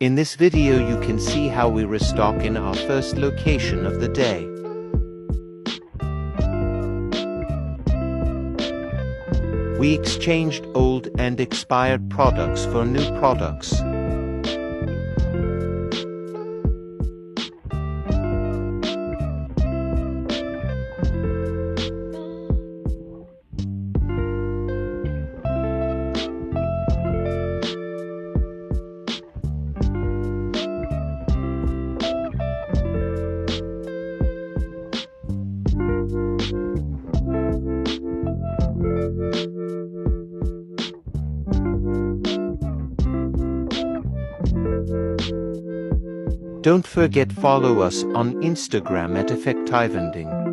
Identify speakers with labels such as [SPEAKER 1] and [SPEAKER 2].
[SPEAKER 1] In this video you can see how we restock in our first location of the day. We exchanged old and expired products for new products. Don't forget follow us on Instagram at Vending.